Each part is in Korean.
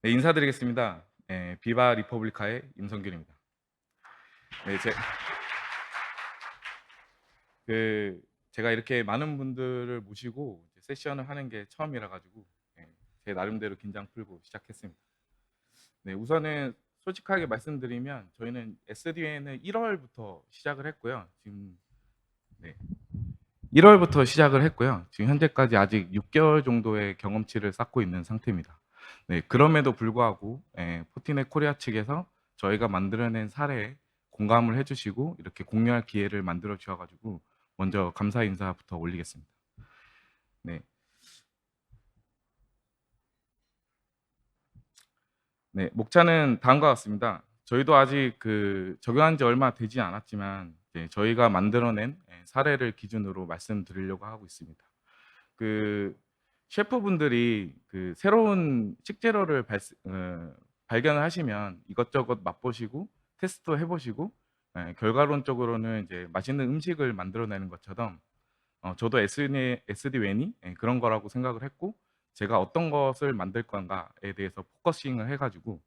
네, 인사드리겠습니다. 비바 리퍼블리카의 임성균입니다. 네, 그, 제가 이렇게 많은 분들을 모시고 세션을 하는 게 처음이라 가지고 제 나름대로 긴장 풀고 시작했습니다. 네, 우선은 솔직하게 말씀드리면 저희는 SDN을 1월부터 시작을 했고요. 네, 1월부터 시작을 했고요. 지금 현재까지 아직 6개월 정도의 경험치를 쌓고 있는 상태입니다. 네, 그럼에도 불구하고 포티넷 코리아 측에서 저희가 만들어낸 사례에 공감을 해주시고 이렇게 공유할 기회를 만들어 주셔가지고 먼저 감사 인사부터 올리겠습니다. 네, 네, 목차는 다음과 같습니다. 저희도 아직 적용한 지 얼마 되지 않았지만 저희가 만들어낸 사례를 기준으로 말씀드리려고 하고 있습니다. 그 셰프분들이 새로운 식재료를 발견을 하시면 이것저것 맛보시고 테스트 해보시고 결과론적으로는 이제 맛있는 음식을 만들어내는 것처럼 저도 SDWN이 그런 거라고 생각을 했고 제가 어떤 것을 만들 건가에 대해서 포커싱을 해가지고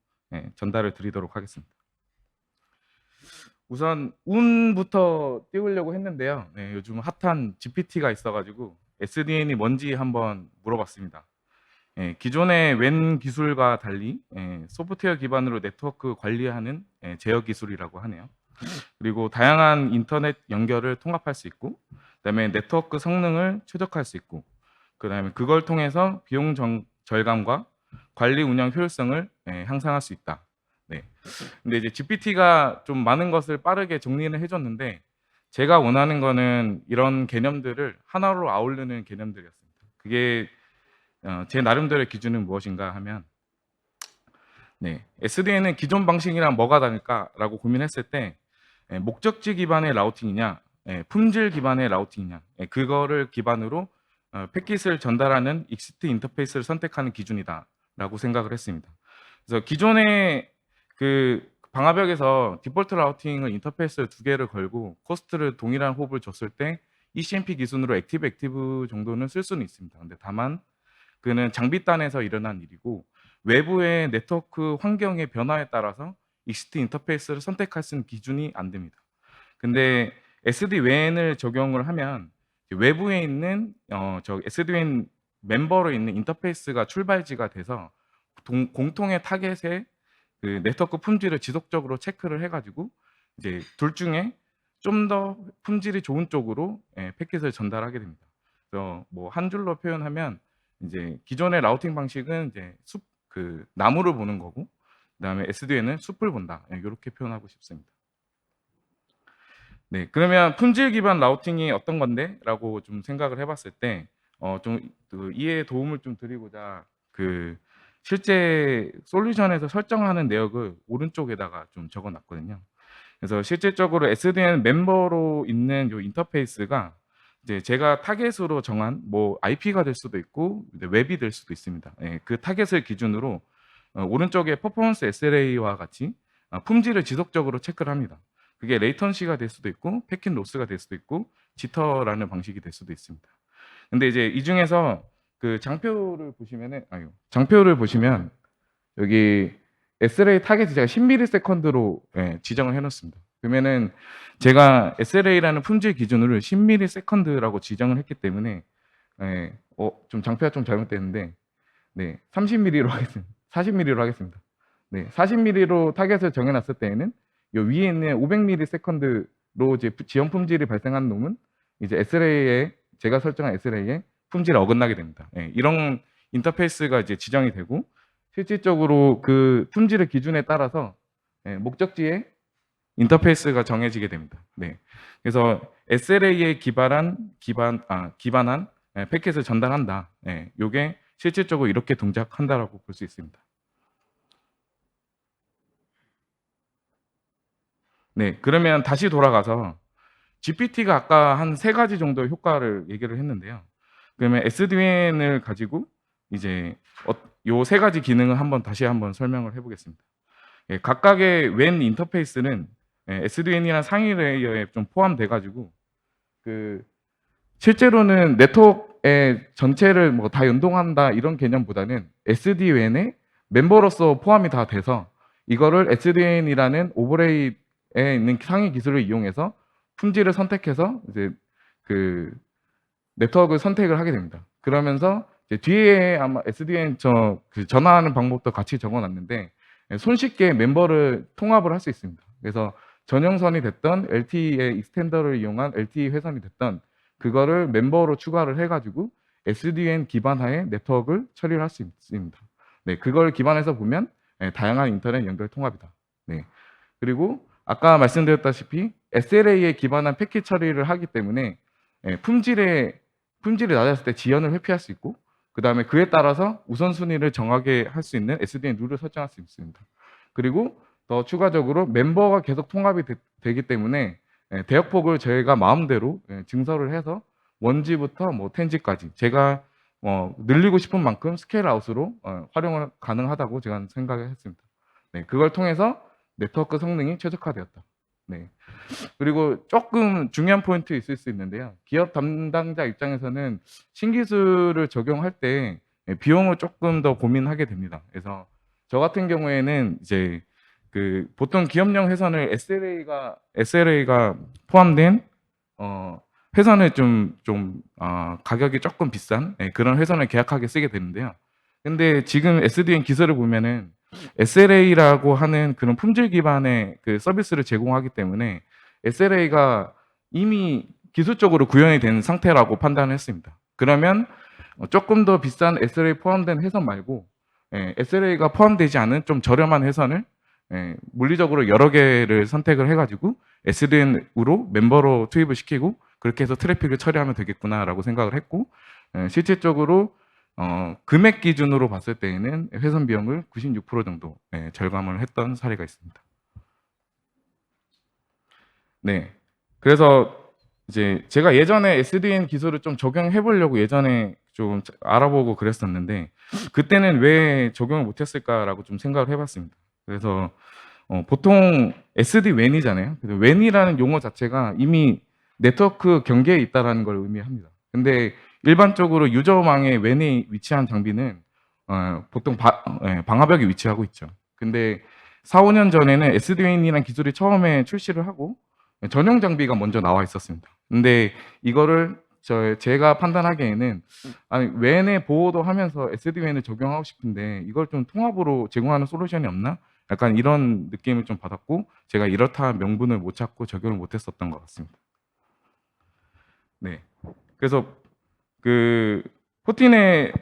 전달을 드리도록 하겠습니다. 우선 운부터 띄우려고 했는데요. 네, 요즘 핫한 GPT가 있어가지고 SDN이 뭔지 한번 물어봤습니다. 기존의 웬 기술과 달리 소프트웨어 기반으로 네트워크 관리하는 제어 기술이라고 하네요. 그리고 다양한 인터넷 연결을 통합할 수 있고, 그다음에 네트워크 성능을 최적화할 수 있고, 그다음에 그걸 통해서 비용 절감과 관리 운영 효율성을 향상할 수 있다. 네. 근데 이제 GPT가 좀 많은 것을 빠르게 정리를 해줬는데 제가 원하는 거는 이런 개념들을 하나로 아우르는 개념들이었습니다. 그게 제 나름대로의 기준은 무엇인가 하면 SDN은 기존 방식이랑 뭐가 다를까라고 고민했을 때 목적지 기반의 라우팅이냐 품질 기반의 라우팅이냐 그거를 기반으로 패킷을 전달하는 익스트 인터페이스를 선택하는 기준이다라고 생각을 했습니다. 그래서 기존의 방화벽에서 디폴트 라우팅을 인터페이스 2개를 걸고 코스트를 동일한 호흡을 줬을 때 ECMP 기준으로 액티브 정도는 쓸 수는 있습니다. 근데 다만 그는 장비단에서 일어난 일이고 외부의 네트워크 환경의 변화에 따라서 익스트 인터페이스를 선택할 수 있는 기준이 안 됩니다. 근데 SD-WAN을 적용을 하면 외부에 있는 SD-WAN 멤버로 있는 인터페이스가 출발지가 돼서 공통의 타겟의 네트워크 품질을 지속적으로 체크를 해가지고 이제 둘 중에 좀 더 품질이 좋은 쪽으로 패킷을 전달하게 됩니다. 그래서 뭐 한 줄로 표현하면 이제 기존의 라우팅 방식은 이제 나무를 보는 거고, 그다음에 SDN은 숲을 본다. 이렇게 표현하고 싶습니다. 네, 그러면 품질 기반 라우팅이 어떤 건데?라고 좀 생각을 해봤을 때, 좀 이해에 도움을 좀 드리고자 실제 솔루션에서 설정하는 내역을 오른쪽에다가 좀 적어놨거든요. 그래서 실질적으로 SDN 멤버로 있는 요 인터페이스가 이제 제가 타겟으로 정한 뭐 IP가 될 수도 있고 웹이 될 수도 있습니다. 그 타겟을 기준으로 오른쪽에 퍼포먼스 SLA와 같이 품질을 지속적으로 체크를 합니다. 그게 레이턴시가 될 수도 있고 패킷 로스가 될 수도 있고 지터라는 방식이 될 수도 있습니다. 근데 이제 이 중에서 장표를 보시면 여기 SLA 타겟이 제가 10ms로 지정을 해놓습니다. 그러면은 제가 SLA라는 품질 기준으로 10ms라고 지정을 했기 때문에 좀 장표가 좀 잘못됐는데 30mm로 하겠습니다. 40mm로 하겠습니다. 40mm로 타겟을 정해놨을 때에는 요 위에 있는 500ms로 이제 지연 품질이 발생한 놈은 이제 SLA에 제가 설정한 SLA에 품질이 어긋나게 됩니다. 이런 인터페이스가 이제 지정이 되고 실질적으로 그 품질의 기준에 따라서 목적지에 인터페이스가 정해지게 됩니다. 그래서 SLA에 기반한 패킷을 전달한다. 이게 실질적으로 이렇게 동작한다라고 볼 수 있습니다. 그러면 다시 돌아가서 GPT가 아까 한 3가지 정도의 효과를 얘기를 했는데요. 그러면 SDN을 가지고 이제 요 3가지 기능을 다시 한번 설명을 해보겠습니다. 각각의 웬 인터페이스는 SDN이나 상위 레이어에 좀 포함돼가지고 실제로는 네트워크의 전체를 뭐 다 연동한다 이런 개념보다는 SD-WAN에 멤버로서 포함이 다 돼서 이거를 SDN이라는 오버레이에 있는 상위 기술을 이용해서 품질을 선택해서 이제 그 네트워크 선택을 하게 됩니다. 그러면서 이제 뒤에 아마 SDN 그 전화하는 방법도 같이 적어놨는데 손쉽게 멤버를 통합을 할 수 있습니다. 그래서 전용선이 됐던 LTE의 익스텐더를 이용한 LTE 회선이 됐던 그거를 멤버로 추가를 해가지고 SDN 기반하에 네트워크를 처리를 할 수 있습니다. 네, 그걸 기반해서 보면 다양한 인터넷 연결 통합이다. 네, 그리고 아까 말씀드렸다시피 SLA에 기반한 패킷 처리를 하기 때문에 품질이 낮았을 때 지연을 회피할 수 있고 그 다음에 그에 따라서 우선순위를 정하게 할 수 있는 SDN 룰을 설정할 수 있습니다. 그리고 더 추가적으로 멤버가 계속 통합이 되기 때문에 대역폭을 저희가 마음대로 증설을 해서 1G부터 뭐 10G까지 제가 늘리고 싶은 만큼 스케일 아웃으로 활용을 가능하다고 제가 생각을 했습니다. 네, 그걸 통해서 네트워크 성능이 최적화되었다. 네. 그리고 조금 중요한 포인트 있을 수 있는데요. 기업 담당자 입장에서는 신기술을 적용할 때 비용을 조금 더 고민하게 됩니다. 그래서 저 같은 경우에는 이제 그 보통 기업용 회선을 SLA가 포함된 회선을 가격이 조금 비싼 그런 회선을 계약하게 쓰게 되는데요. 근데 지금 SDN 기술을 보면은 SLA라고 하는 그런 품질 기반의 그 서비스를 제공하기 때문에 SLA가 이미 기술적으로 구현이 된 상태라고 판단했습니다. 그러면 조금 더 비싼 SLA 포함된 회선 말고 SLA가 포함되지 않은 좀 저렴한 회선을 물리적으로 여러 개를 선택을 해가지고 SDN으로 멤버로 투입을 시키고 그렇게 해서 트래픽을 처리하면 되겠구나라고 생각을 했고 실질적으로 금액 기준으로 봤을 때에는 회선 비용을 96% 정도 절감을 했던 사례가 있습니다. 네, 그래서 이제 제가 예전에 SDN 기술을 좀 적용해 보려고 예전에 좀 알아보고 그랬었는데 그때는 왜 적용을 못했을까라고 좀 생각을 해봤습니다. 그래서 보통 SD-WAN이잖아요. WAN이라는 용어 자체가 이미 네트워크 경계에 있다라는 걸 의미합니다. 근데 일반적으로 유저망에 WAN이 위치한 장비는 보통 방화벽에 위치하고 있죠. 근데 4, 5년 전에는 SD-WAN이라는 기술이 처음에 출시를 하고 전용 장비가 먼저 나와 있었습니다. 근데 이거를 제가 판단하기에는 WAN의 보호도 하면서 SD-WAN을 적용하고 싶은데 이걸 좀 통합으로 제공하는 솔루션이 없나? 약간 이런 느낌을 좀 받았고 제가 이렇다 명분을 못 찾고 적용을 못 했었던 것 같습니다. 네. 그래서 그 포티넷에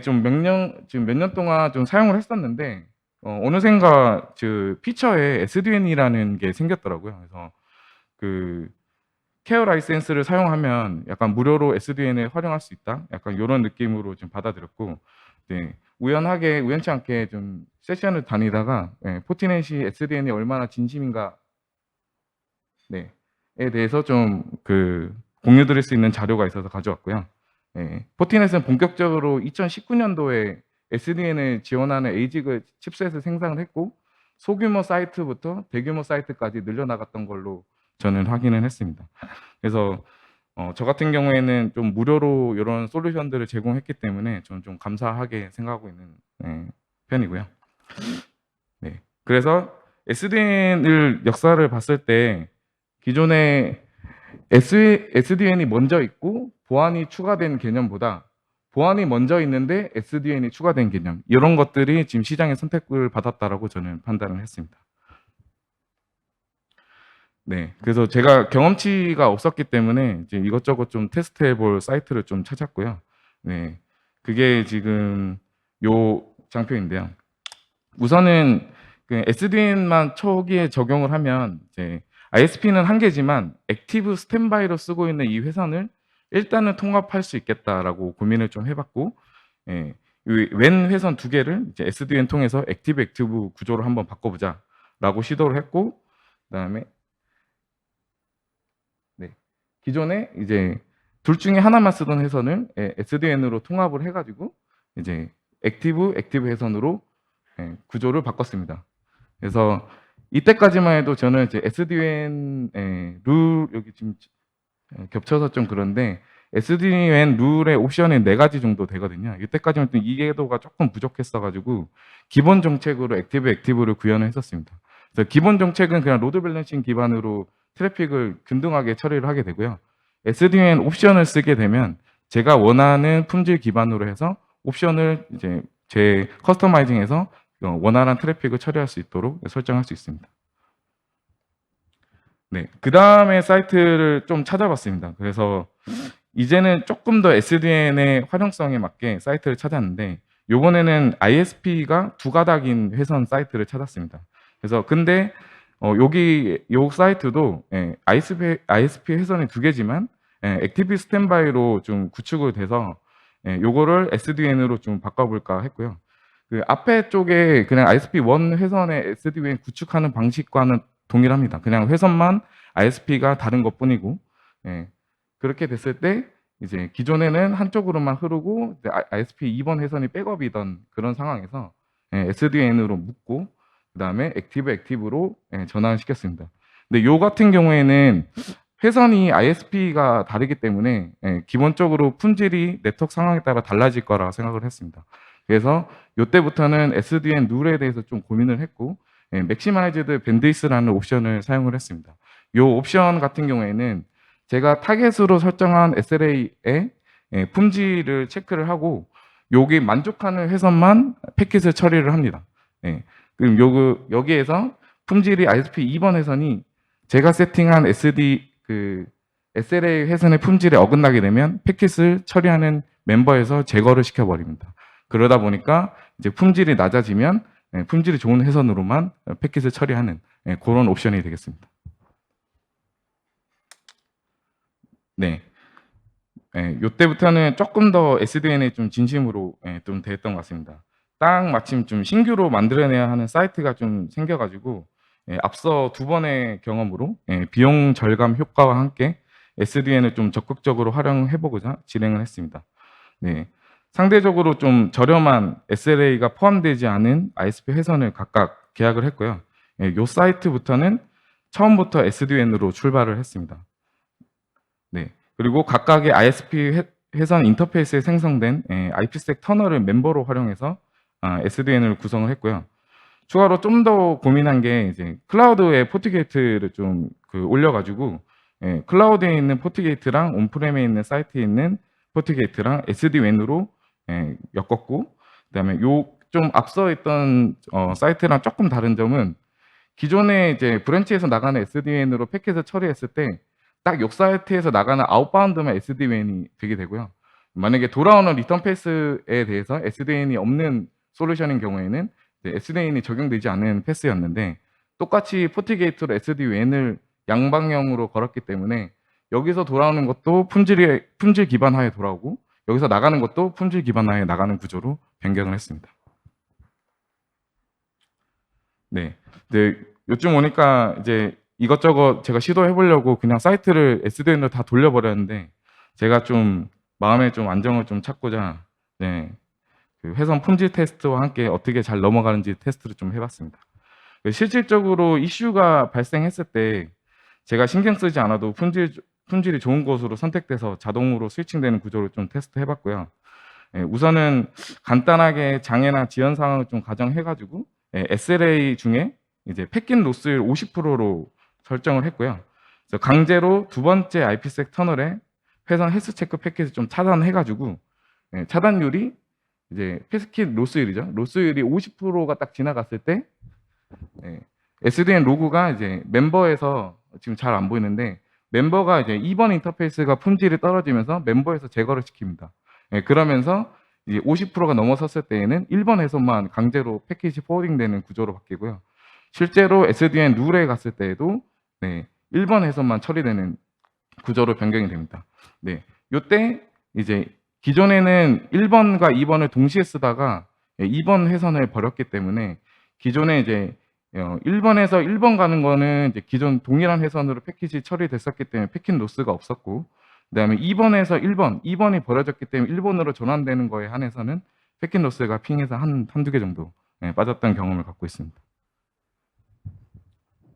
지금 몇 년 동안 좀 사용을 했었는데 어느샌가 그 피처에 SDN이라는 게 생겼더라고요. 그래서 그 케어 라이센스를 사용하면 약간 무료로 SDN을 활용할 수 있다. 약간 이런 느낌으로 좀 받아들였고 네. 우연치 않게 좀 세션을 다니다가 포티넷이 SDN이 얼마나 진심인가 에 대해서 좀 공유드릴 수 있는 자료가 있어서 가져왔고요. 포티넷은 본격적으로 2019년도에 SDN을 지원하는 에이직을 칩셋을 생산을 했고 소규모 사이트부터 대규모 사이트까지 늘려나갔던 걸로 저는 확인을 했습니다. 그래서 저 같은 경우에는 좀 무료로 이런 솔루션들을 제공했기 때문에 저는 좀 감사하게 생각하고 있는 편이고요. 네. 그래서 SDN을 역사를 봤을 때 기존에 SDN이 먼저 있고 보안이 추가된 개념보다 보안이 먼저 있는데 SDN이 추가된 개념 이런 것들이 지금 시장의 선택을 받았다라고 저는 판단을 했습니다. 네, 그래서 제가 경험치가 없었기 때문에 이제 이것저것 좀 테스트해볼 사이트를 좀 찾았고요. 네, 그게 지금 요 장표인데요. 우선은 SDN만 초기에 적용을 하면 이제 ISP는 한 개지만 액티브 스탠바이로 쓰고 있는 이 회선을 일단은 통합할 수 있겠다라고 고민을 좀 해봤고, 이 WAN 회선 두 개를 이제 SDN 통해서 액티브 구조로 한번 바꿔보자라고 시도를 했고, 그다음에 기존에 이제 둘 중에 하나만 쓰던 회선을 SDN으로 통합을 해가지고 이제 액티브 회선으로 구조를 바꿨습니다. 그래서 이때까지만 해도 저는 이제 SDN 룰 여기 지금 겹쳐서 좀 그런데 SDN 룰의 옵션이 4가지 정도 되거든요. 이때까지는 좀 이해도가 조금 부족했어가지고 기본 정책으로 액티브를 구현을 했었습니다. 그래서 기본 정책은 그냥 로드 밸런싱 기반으로 트래픽을 균등하게 처리를 하게 되고요. SDN 옵션을 쓰게 되면 제가 원하는 품질 기반으로 해서 옵션을 이제 제 커스터마이징해서 원활한 트래픽을 처리할 수 있도록 설정할 수 있습니다. 네, 그 다음에 사이트를 좀 찾아봤습니다. 그래서 이제는 조금 더 SDN의 활용성에 맞게 사이트를 찾았는데 요번에는 ISP가 두 가닥인 회선 사이트를 찾았습니다. 그래서 근데 여기 요 사이트도 ISP 회선이 두 개지만 액티브 스탠바이로 좀 구축을 돼서 요거를 SDN으로 좀 바꿔볼까 했고요. 그 앞에 쪽에 그냥 ISP1 회선의 SDN 구축하는 방식과는 동일합니다. 그냥 회선만 ISP가 다른 것뿐이고 그렇게 됐을 때 이제 기존에는 한쪽으로만 흐르고 ISP 2번 회선이 백업이던 그런 상황에서 SDN으로 묶고 그다음에 액티브로 전환을 시켰습니다. 근데 요 같은 경우에는 회선이 ISP가 다르기 때문에 기본적으로 품질이 네트워크 상황에 따라 달라질 거라 생각을 했습니다. 그래서 이때부터는 SDN 룰에 대해서 좀 고민을 했고 맥시마이즈드 밴드위스라는 옵션을 사용을 했습니다. 이 옵션 같은 경우에는 제가 타겟으로 설정한 SLA의 품질을 체크를 하고 여기 만족하는 회선만 패킷을 처리를 합니다. 그럼 여기에서 품질이 ISP 2번 회선이 제가 세팅한 SLA 회선의 품질에 어긋나게 되면 패킷을 처리하는 멤버에서 제거를 시켜버립니다. 그러다 보니까 이제 품질이 낮아지면 품질이 좋은 회선으로만 패킷을 처리하는 그런 옵션이 되겠습니다. 네. 요때부터는 조금 더 SDN에 좀 진심으로 좀 됐던 것 같습니다. 딱 마침 좀 신규로 만들어내야 하는 사이트가 좀 생겨가지고 앞서 두 번의 경험으로 비용 절감 효과와 함께 SDN을 좀 적극적으로 활용해보고자 진행을 했습니다. 네. 상대적으로 좀 저렴한 SLA가 포함되지 않은 ISP 회선을 각각 계약을 했고요. 요 사이트부터는 처음부터 SDN으로 출발을 했습니다. 네. 그리고 각각의 ISP 회선 인터페이스에 생성된 IPsec 터널을 멤버로 활용해서 SDN을 구성을 했고요. 추가로 좀 더 고민한 게 이제 클라우드에 포트게이트를 좀 올려가지고 클라우드에 있는 포트게이트랑 온프렘에 있는 사이트에 있는 포트게이트랑 SDN으로 엮었고 그다음에 요 좀 앞서 있던 사이트랑 조금 다른 점은 기존에 이제 브랜치에서 나가는 SDN으로 패킷을 처리했을 때 딱 요 사이트에서 나가는 아웃바운드만 SDN이 되게 되고요. 만약에 돌아오는 리턴 패스에 대해서 SDN이 없는 솔루션인 경우에는 SDN이 적용되지 않는 패스였는데 똑같이 포트게이트로 SDN을 양방향으로 걸었기 때문에 여기서 돌아오는 것도 품질 기반하에 돌아오고 여기서 나가는 것도 품질 기반하에 나가는 구조로 변경을 했습니다. 네. 요즘 오니까 이제 이것저것 제가 시도해 보려고 그냥 사이트를 SDN으로 다 돌려버렸는데 제가 좀 마음에 좀 안정을 좀 찾고자 그 회선 품질 테스트와 함께 어떻게 잘 넘어가는지 테스트를 좀 해봤습니다. 실질적으로 이슈가 발생했을 때 제가 신경 쓰지 않아도 품질이 좋은 곳으로 선택돼서 자동으로 스위칭되는 구조를 좀 테스트 해봤고요. 우선은 간단하게 장애나 지연 상황을 좀 가정해가지고 SLA 중에 이제 패킷 로스율 50%로 설정을 했고요. 그래서 강제로 두 번째 IPsec 터널에 회선 헬스 체크 패킷을 좀 차단해가지고 차단율이 이제 패킷 로스율이죠. 로스율이 50%가 딱 지나갔을 때 SDN 로그가 이제 멤버에서 지금 잘 안 보이는데 멤버가 이제 2번 인터페이스가 품질이 떨어지면서 멤버에서 제거를 시킵니다. 그러면서 이제 50%가 넘어섰을 때에는 1번 회선만 강제로 패킷이 포워딩되는 구조로 바뀌고요. 실제로 SDN 룰에 갔을 때에도 1번 회선만 처리되는 구조로 변경이 됩니다. 이때 이제 기존에는 1번과 2번을 동시에 쓰다가 2번 회선을 버렸기 때문에 기존에 이제 1번에서 1번 가는 거는 이제 기존 동일한 회선으로 패킷이 처리됐었기 때문에 패킷 로스가 없었고 그다음에 2번에서 2번이 버려졌기 때문에 1번으로 전환되는 거에 한해서는 패킷 로스가 핑에서 한두 개 정도 빠졌던 경험을 갖고 있습니다.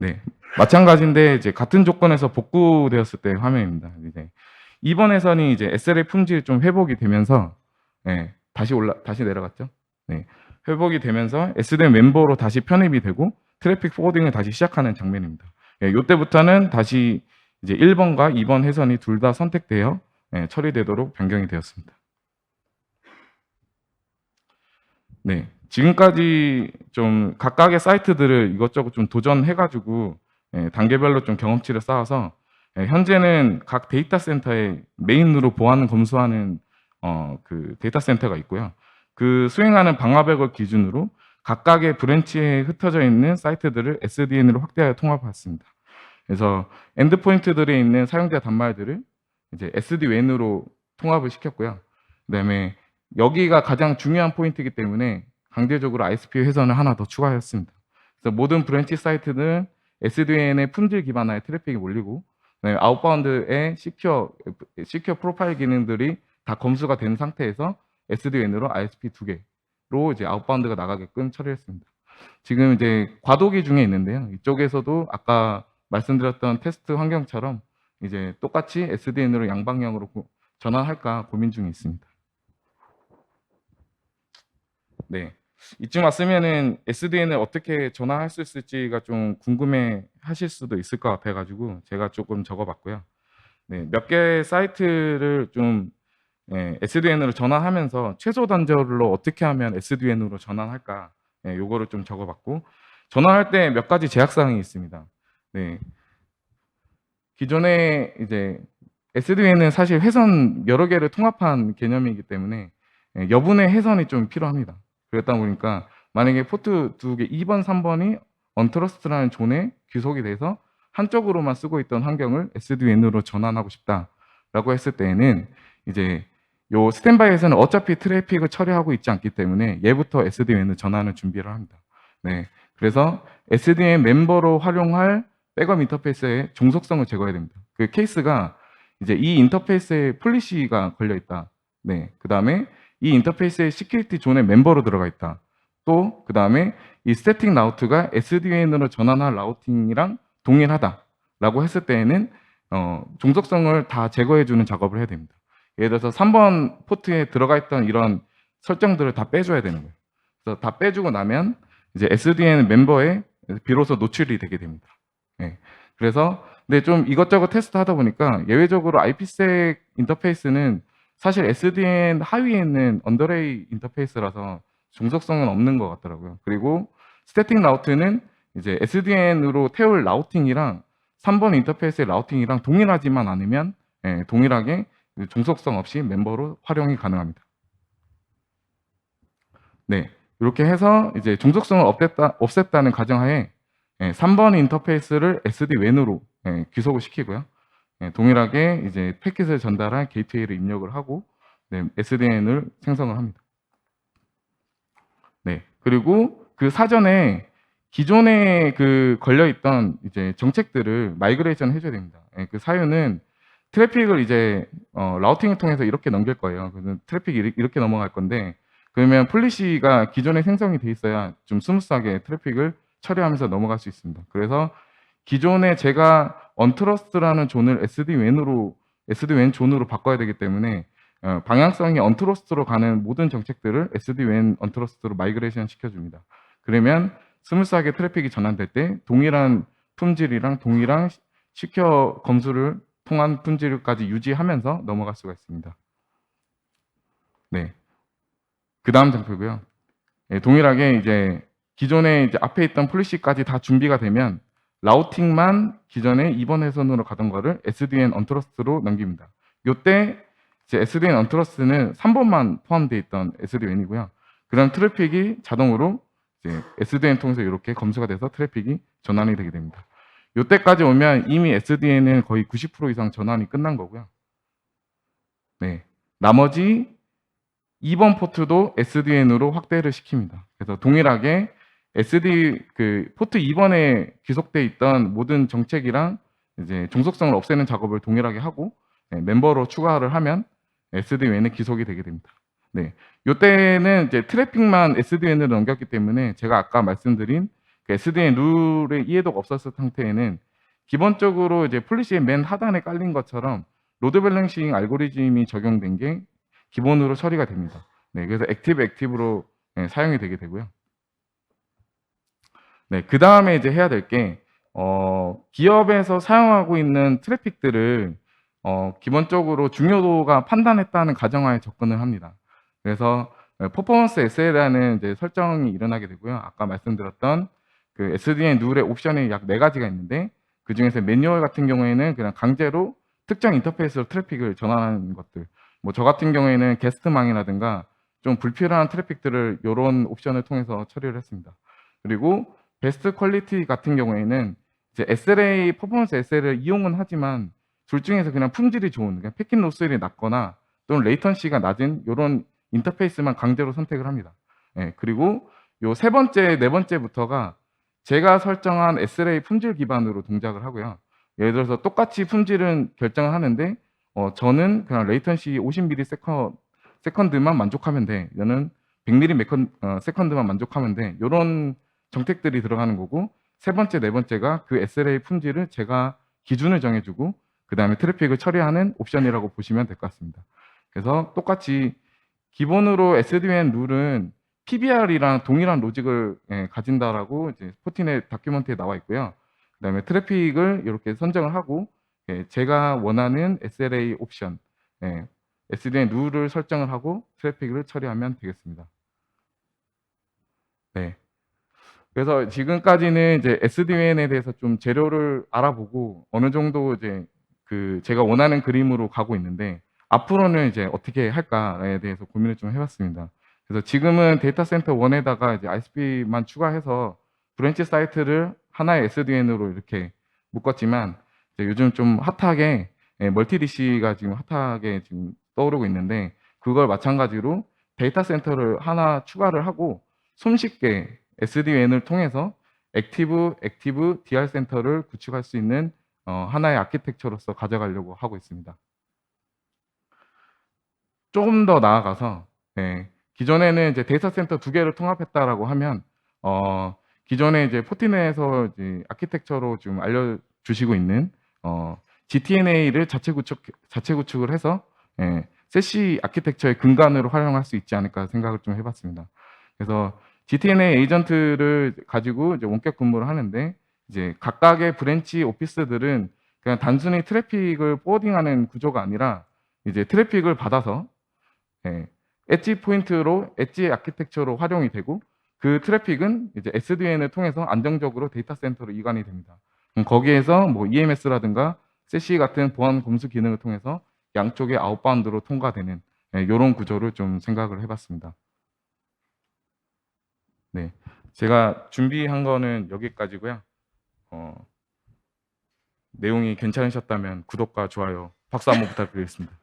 네, 마찬가지인데 이제 같은 조건에서 복구되었을 때 화면입니다. 이제 이번 회선이 이제 SLA 품질이 좀 회복이 되면서 다시 내려갔죠. 네, 회복이 되면서 SDN 멤버로 다시 편입이 되고 트래픽 포워딩을 다시 시작하는 장면입니다. 이때부터는 다시 이제 1번과 2번 회선이 둘 다 선택되어 처리되도록 변경이 되었습니다. 네, 지금까지 좀 각각의 사이트들을 이것저것 좀 도전해가지고 단계별로 좀 경험치를 쌓아서 현재는 각 데이터 센터에 메인으로 보안 검수하는 그 데이터 센터가 있고요. 그 수행하는 방화벽을 기준으로 각각의 브랜치에 흩어져 있는 사이트들을 SDN으로 확대하여 통합했습니다. 그래서 엔드포인트들에 있는 사용자 단말들을 이제 SD-WAN으로 통합을 시켰고요. 그다음에 여기가 가장 중요한 포인트이기 때문에 강제적으로 ISP 회선을 하나 더 추가했습니다. 그래서 모든 브랜치 사이트는 SD-WAN의 품질 기반화에 트래픽이 몰리고 아웃바운드의 시큐어 프로파일 기능들이 다 검수가 된 상태에서 SD-WAN으로 ISP 2개로 이제 아웃바운드가 나가게끔 처리했습니다. 지금 이제 과도기 중에 있는데요. 이쪽에서도 아까 말씀드렸던 테스트 환경처럼 이제 똑같이 SDN으로 양방향으로 전환할까 고민 중에 있습니다. 네. 이쯤 왔으면은 SDN을 어떻게 전환할 수 있을지가 좀 궁금해 하실 수도 있을 것 같아가지고 제가 조금 적어봤고요. 네, 몇 개의 사이트를 좀 SDN으로 전환하면서 최소 단절로 어떻게 하면 SDN으로 전환할까 요거를 좀 적어봤고 전환할 때 몇 가지 제약사항이 있습니다. 네. 기존에 이제 SDN은 사실 회선 여러 개를 통합한 개념이기 때문에 여분의 회선이 좀 필요합니다. 그렇다 보니까 만약에 포트 2개 2번, 3번이 언트러스트라는 존에 귀속이 돼서 한쪽으로만 쓰고 있던 환경을 SDN으로 전환하고 싶다라고 했을 때에는 이제 요 스탠바이에서는 어차피 트래픽을 처리하고 있지 않기 때문에 얘부터 SDN으로 전환을 준비를 합니다. 네, 그래서 SDN 멤버로 활용할 백업 인터페이스의 종속성을 제거해야 됩니다. 그 케이스가 이제 이 인터페이스에 폴리시가 걸려 있다. 네, 그 다음에 이 인터페이스의 시큐리티 존의 멤버로 들어가 있다. 또 그 다음에 이 스태틱 라우트가 SDN으로 전환할 라우팅이랑 동일하다라고 했을 때에는 종속성을 다 제거해주는 작업을 해야 됩니다. 예를 들어서 3번 포트에 들어가 있던 이런 설정들을 다 빼줘야 되는 거예요. 그래서 다 빼주고 나면 이제 SDN 멤버에 비로소 노출이 되게 됩니다. 네. 그래서 근데 좀 이것저것 테스트 하다 보니까 예외적으로 IPsec 인터페이스는 사실 SDN 하위에 있는 언더레이 인터페이스라서 종속성은 없는 것 같더라고요. 그리고 스태틱 라우트는 이제 SDN으로 태울 라우팅이랑 3번 인터페이스의 라우팅이랑 동일하지만 않으면 동일하게 종속성 없이 멤버로 활용이 가능합니다. 네, 이렇게 해서 이제 종속성을 없앴다는 가정하에 3번 인터페이스를 SD-WAN으로 귀속을 시키고요. 동일하게 이제 패킷을 전달할 게이트웨이를 입력을 하고 SDN을 생성을 합니다. 네, 그리고 그 사전에 기존에 그 걸려있던 이제 정책들을 마이그레이션 해줘야 됩니다. 그 사유는 트래픽을 이제 라우팅을 통해서 이렇게 넘길 거예요. 그래서 트래픽이 이렇게 넘어갈 건데 그러면 폴리시가 기존에 생성이 돼 있어야 좀 스무스하게 트래픽을 처리하면서 넘어갈 수 있습니다. 그래서 기존에 제가 언트러스트라는 존을 SD-WAN 존으로 바꿔야 되기 때문에 방향성이 언트러스트로 가는 모든 정책들을 SD-WAN 언트러스트로 마이그레이션 시켜줍니다. 그러면 스무스하게 트래픽이 전환될 때 동일한 품질이랑 동일한 시큐어 검수를 통한 품질까지 유지하면서 넘어갈 수가 있습니다. 네. 그 다음 장표고요. 동일하게 이제 기존에 이제 앞에 있던 폴리시까지 다 준비가 되면 라우팅만 기존에 2번 회선으로 가던 거를 SDN 언트러스트로 넘깁니다. 이때 이제 SDN 언트러스트는 3번만 포함되어 있던 SD-WAN이고요. 그럼 트래픽이 자동으로 이제 SDN 통해서 이렇게 검수가 돼서 트래픽이 전환이 되게 됩니다. 이때까지 오면 이미 SDN은 거의 90% 이상 전환이 끝난 거고요. 네, 나머지 2번 포트도 SDN으로 확대를 시킵니다. 그래서 동일하게 그 포트 2번에 귀속돼 있던 모든 정책이랑 이제 종속성을 없애는 작업을 동일하게 하고 멤버로 추가를 하면 SD-WAN에 귀속이 되게 됩니다. 네, 이때는 이제 트래픽만 SD-WAN으로 넘겼기 때문에 제가 아까 말씀드린 그 SD-WAN 룰의 이해도가 없었을 상태에는 기본적으로 이제 폴리시의 맨 하단에 깔린 것처럼 로드 밸런싱 알고리즘이 적용된 게 기본으로 처리가 됩니다. 네, 그래서 액티브로 사용이 되게 되고요. 네, 그다음에 이제 해야 될 게 기업에서 사용하고 있는 트래픽들을 기본적으로 중요도가 판단했다는 가정하에 접근을 합니다. 그래서 퍼포먼스 SL이라는 이제 설정이 일어나게 되고요. 아까 말씀드렸던 그 SDN 룰의 옵션이 약 4가지가 있는데 그중에서 매뉴얼 같은 경우에는 그냥 강제로 특정 인터페이스로 트래픽을 전환하는 것들. 뭐 저 같은 경우에는 게스트망이라든가 좀 불필요한 트래픽들을 요런 옵션을 통해서 처리를 했습니다. 그리고 베스트 퀄리티 같은 경우에는 이제 SLA 퍼포먼스 SL을 이용은 하지만 둘 중에서 그냥 품질이 좋은 그냥 패킷 로스율이 낮거나 또는 레이턴시가 낮은 요런 인터페이스만 강제로 선택을 합니다. 예, 그리고 요 세 번째, 네 번째부터가 제가 설정한 SLA 품질 기반으로 동작을 하고요. 예를 들어서 똑같이 품질은 결정을 하는데 저는 그냥 레이턴시 50ms/세컨드만 만족하면 돼. 저는 100ms/세컨드만 만족하면 돼. 요런 정택들이 들어가는 거고 세 번째, 네 번째가 그 SLA 품질을 제가 기준을 정해주고 그 다음에 트래픽을 처리하는 옵션이라고 보시면 될 것 같습니다. 그래서 똑같이 기본으로 SDN 룰은 PBR이랑 동일한 로직을 가진다라고 이제 스포티넷 다큐멘터리에 나와 있고요. 그다음에 트래픽을 이렇게 선정을 하고 제가 원하는 SLA 옵션, SDN 룰을 설정을 하고 트래픽을 처리하면 되겠습니다. 네. 그래서 지금까지는 이제 SDN에 대해서 좀 재료를 알아보고 어느 정도 이제 그 제가 원하는 그림으로 가고 있는데 앞으로는 이제 어떻게 할까에 대해서 고민을 좀 해봤습니다. 그래서 지금은 데이터 센터 1에다가 이제 ISP만 추가해서 브랜치 사이트를 하나의 SDN으로 이렇게 묶었지만 이제 요즘 좀 핫하게 멀티 DC가 지금 핫하게 지금 떠오르고 있는데 그걸 마찬가지로 데이터 센터를 하나 추가를 하고 손쉽게 SDN을 통해서 액티브 DR 센터를 구축할 수 있는 하나의 아키텍처로서 가져가려고 하고 있습니다. 조금 더 나아가서 기존에는 이제 데이터 센터 2개를 통합했다라고 하면 기존에 이제 포티넷에서 이제 아키텍처로 지금 알려주시고 있는 GTNA를 자체 구축을 해서 세시 아키텍처의 근간으로 활용할 수 있지 않을까 생각을 좀 해봤습니다. 그래서 GTNA 에이전트를 가지고 이제 원격 근무를 하는데 이제 각각의 브랜치 오피스들은 그냥 단순히 트래픽을 포워딩하는 구조가 아니라 이제 트래픽을 받아서 엣지 포인트로 엣지 아키텍처로 활용이 되고 그 트래픽은 이제 SDN을 통해서 안정적으로 데이터 센터로 이관이 됩니다. 거기에서 뭐 EMS라든가 세시 같은 보안 검수 기능을 통해서 양쪽의 아웃바운드로 통과되는 이런 구조를 좀 생각을 해봤습니다. 네, 제가 준비한 거는 여기까지고요. 내용이 괜찮으셨다면 구독과 좋아요, 박수 한번 부탁드리겠습니다.